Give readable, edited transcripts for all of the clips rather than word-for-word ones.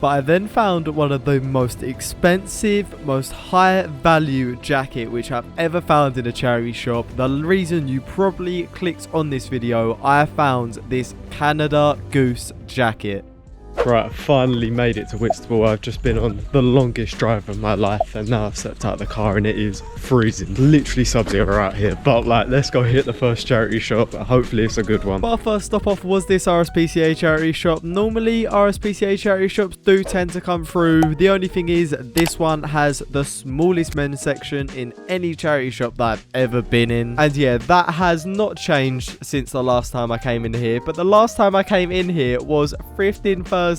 But I then found one of the most expensive, most high value jacket which I've ever found in a charity shop. The reason you probably clicked on this video, I found this Canada Goose Jacket. Right, I finally made it to Whitstable. I've just been on the longest drive of my life and now I've stepped out of the car and it is freezing. Literally sub-zero out here. But like, let's go hit the first charity shop. Hopefully it's a good one. But our first stop off was this Rspca charity shop. Normally Rspca charity shops do tend to come through. The only thing is this one has the smallest men's section in any charity shop that I've ever been in. And yeah, that has not changed since the last time I came in here. But the last time I came in here was Thrifting Thursday,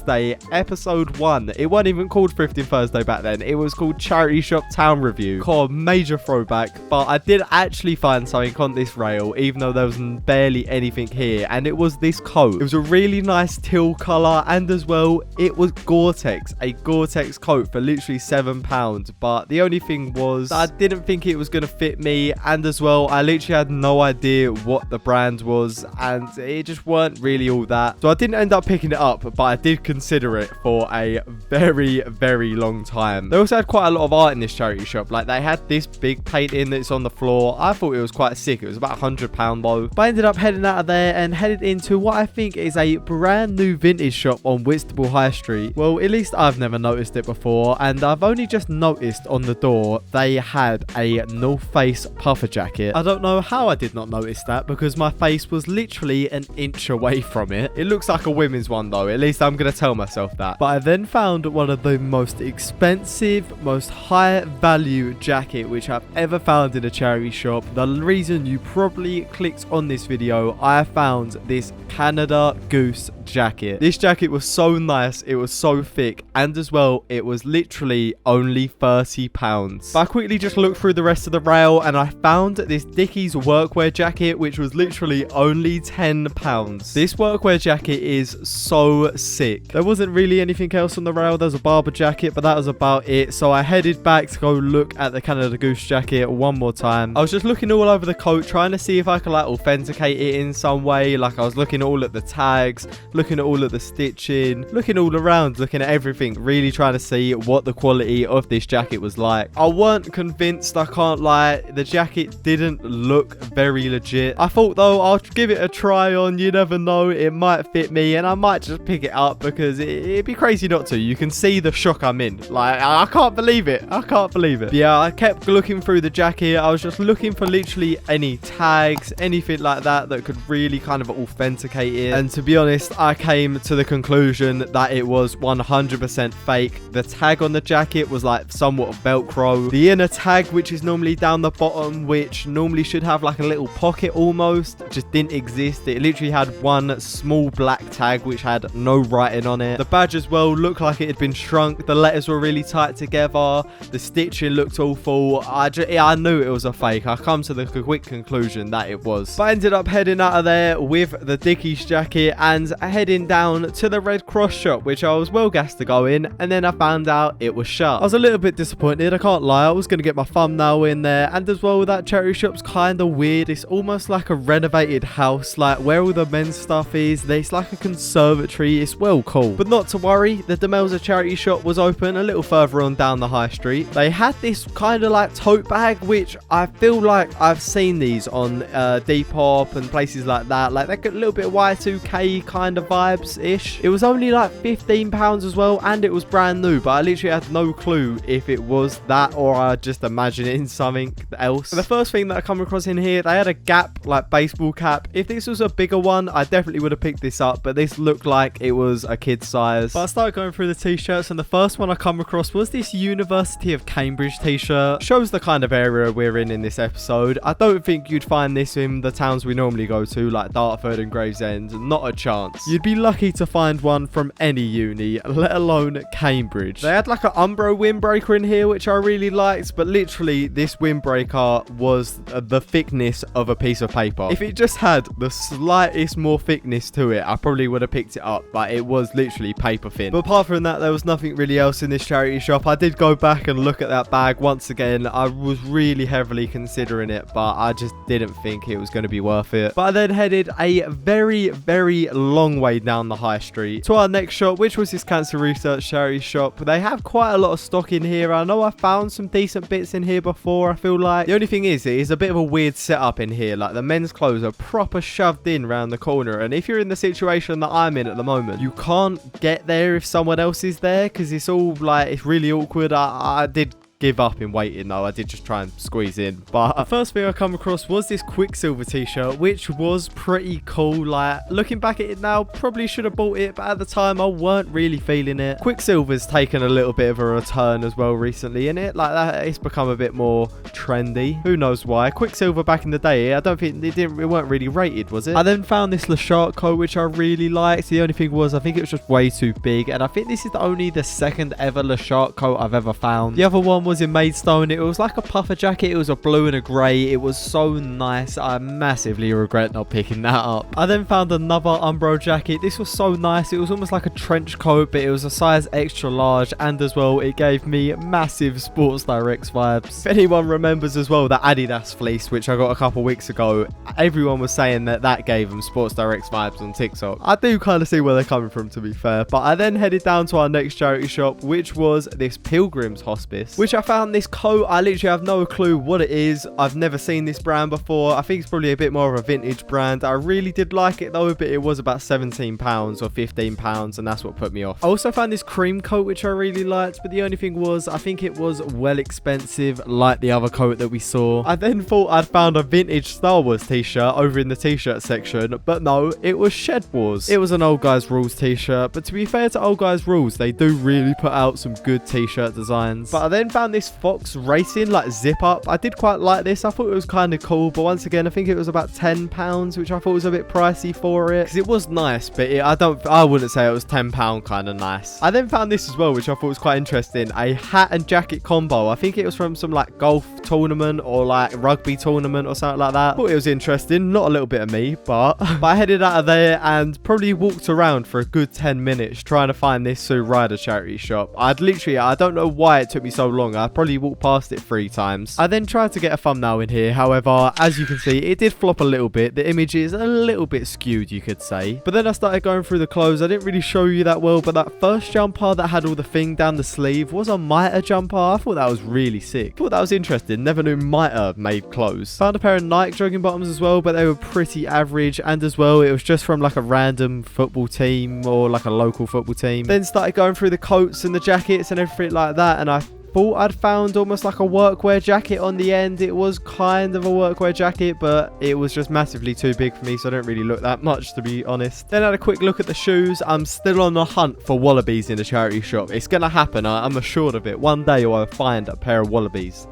episode 1. It wasn't even called Thrifting Thursday back then. It was called Charity Shop Town Review. God, major throwback. But I did actually find something on this rail, even though there was barely anything here. And it was this coat. It was a really nice teal colour. And as well, it was Gore-Tex. A Gore-Tex coat for literally £7. But the only thing was, I didn't think it was going to fit me. And as well, I literally had no idea what the brand was. And it just weren't really all that. So I didn't end up picking it up. But I did consider it for a very, very long time. They also had quite a lot of art in this charity shop. Like, they had this big painting that's on the floor. I thought it was quite sick. It was about £100 though. But I ended up heading out of there and headed into what I think is a brand new vintage shop on Whitstable High Street. Well, at least I've never noticed it before, and I've only just noticed on the door they had a North Face puffer jacket. I don't know how I did not notice that, because my face was literally an inch away from it. It looks like a women's one though. At least I'm gonna tell myself that. But I then found one of the most expensive, most high value jacket which I've ever found in a charity shop. The reason you probably clicked on this video, I found this Canada Goose Jacket. This jacket was so nice, it was so thick, and as well, it was literally only £30. But I quickly just looked through the rest of the rail and I found this Dickies Workwear jacket which was literally only £10. This Workwear jacket is so sick. There wasn't really anything else on the rail. There's a Barber jacket, but that was about it. So I headed back to go look at the Canada Goose Jacket one more time. I was just looking all over the coat, trying to see if I could like authenticate it in some way. Like, I was looking all at the tags, looking at all of the stitching, looking all around, looking at everything, really trying to see what the quality of this jacket was like. I weren't convinced, I can't lie. The jacket didn't look very legit. I thought though, I'll give it a try on. You never know, it might fit me and I might just pick it up, because it'd be crazy not to. You can see the shock I'm in. Like, I can't believe it. I can't believe it. Yeah, I kept looking through the jacket. I was just looking for literally any tags, anything like that that could really kind of authenticate it. And to be honest, I came to the conclusion that it was 100% fake. The tag on the jacket was like somewhat of Velcro. The inner tag, which is normally down the bottom, which normally should have like a little pocket almost, just didn't exist. It literally had one small black tag which had no writing on it. The badge as well looked like it had been shrunk. The letters were really tight together. The stitching looked awful. I knew it was a fake. I come to the quick conclusion that it was. But I ended up heading out of there with the Dickies jacket and heading down to the Red Cross shop, which I was well gassed to go in, and then I found out it was shut. I was a little bit disappointed, I can't lie. I was going to get my thumbnail in there, and as well, that charity shop's kind of weird. It's almost like a renovated house, like where all the men's stuff is. It's like a conservatory. It's well cool. But not to worry, the Demelza charity shop was open a little further on down the high street. They had this kind of like tote bag, which I feel like I've seen these on Depop and places like that. Like, they got a little bit Y2K kind of vibes-ish. It was only like £15 as well, and it was brand new, but I literally had no clue if it was that or I just imagining something else. The first thing that I come across in here, they had a Gap like baseball cap. If this was a bigger one, I definitely would have picked this up, but this looked like it was a kid's size. But I started going through the t-shirts, and the first one I come across was this University of Cambridge t-shirt. Shows the kind of area we're in this episode. I don't think you'd find this in the towns we normally go to, like Dartford and Gravesend. Not a chance. You'd be lucky to find one from any uni, let alone Cambridge. They had like an Umbro windbreaker in here, which I really liked, but literally this windbreaker was the thickness of a piece of paper. If it just had the slightest more thickness to it, I probably would have picked it up, but it was was literally paper thin. But apart from that, there was nothing really else in this charity shop. I did go back and look at that bag once again. I was really heavily considering it, but I just didn't think it was going to be worth it. But I then headed a very long way down the high street to our next shop, which was this cancer research charity shop. They have quite a lot of stock in here. I know I found some decent bits in here before, I feel like. The only thing is, it is a bit of a weird setup in here. Like, the men's clothes are proper shoved in around the corner, and if you're in the situation that I'm in at the moment, you can't get there if someone else is there, because it's all like, it's really awkward. I did give up in waiting though. I did just try and squeeze in. But the first thing I come across was this Quicksilver T-shirt, which was pretty cool. Like, looking back at it now, probably should have bought it, but at the time I weren't really feeling it. Quicksilver's taken a little bit of a return as well recently, in it like that. It's become a bit more trendy. Who knows why? Quicksilver back in the day, I don't think it weren't really rated, was it? I then found this LeShark coat, which I really liked. The only thing was, I think it was just way too big, and I think this is only the second ever LeShark coat I've ever found. The other one was in Maidstone. It was like a puffer jacket. It was a blue and a grey. It was so nice. I massively regret not picking that up. I then found another Umbro jacket. This was so nice. It was almost like a trench coat, but it was a size extra large, and as well it gave me massive Sports Directs vibes. If anyone remembers as well that Adidas fleece which I got a couple weeks ago, everyone was saying that gave them Sports Directs vibes on TikTok. I do kind of see where they're coming from, to be fair. But I then headed down to our next charity shop, which was this Pilgrim's Hospice, which I found this coat. I literally have no clue what it is. I've never seen this brand before. I think it's probably a bit more of a vintage brand. I really did like it though, but it was about £17 or £15, and that's what put me off. I also found this cream coat which I really liked, but the only thing was, I think it was well expensive, like the other coat that we saw. I then thought I'd found a vintage Star Wars t-shirt over in the t-shirt section, but no, it was Shed Wars. It was an Old Guys Rules t-shirt, but to be fair to Old Guys Rules, they do really put out some good t-shirt designs. But I then found this Fox Racing like zip up. I did quite like this. I thought it was kind of cool, but once again I think it was about £10, which I thought was a bit pricey for it, because it was nice, but I wouldn't say it was £10 kind of nice. I then found this as well, which I thought was quite interesting, a hat and jacket combo. I think it was from some like golf tournament or like rugby tournament or something like that. Thought it was interesting. Not a little bit of me, but I headed out of there and probably walked around for a good 10 minutes trying to find this Sue Ryder charity shop. I don't know why it took me so long. I probably walked past it 3 times. I then tried to get a thumbnail in here. However, as you can see, it did flop a little bit. The image is a little bit skewed, you could say. But then I started going through the clothes. I didn't really show you that well, but that first jumper that had all the thing down the sleeve was a mitre jumper. I thought that was really sick. Thought that was interesting. Never knew mitre made clothes. Found a pair of Nike jogging bottoms as well, but they were pretty average, and as well it was just from like a random football team or like a local football team. Then started going through the coats and the jackets and everything like that, and I thought I'd found almost like a workwear jacket on the end. It was kind of a workwear jacket, but it was just massively too big for me, so I don't really look that much, to be honest. Then I had a quick look at the shoes. I'm still on the hunt for wallabies in a charity shop. It's gonna happen, I'm assured of it. One day I'll find a pair of wallabies.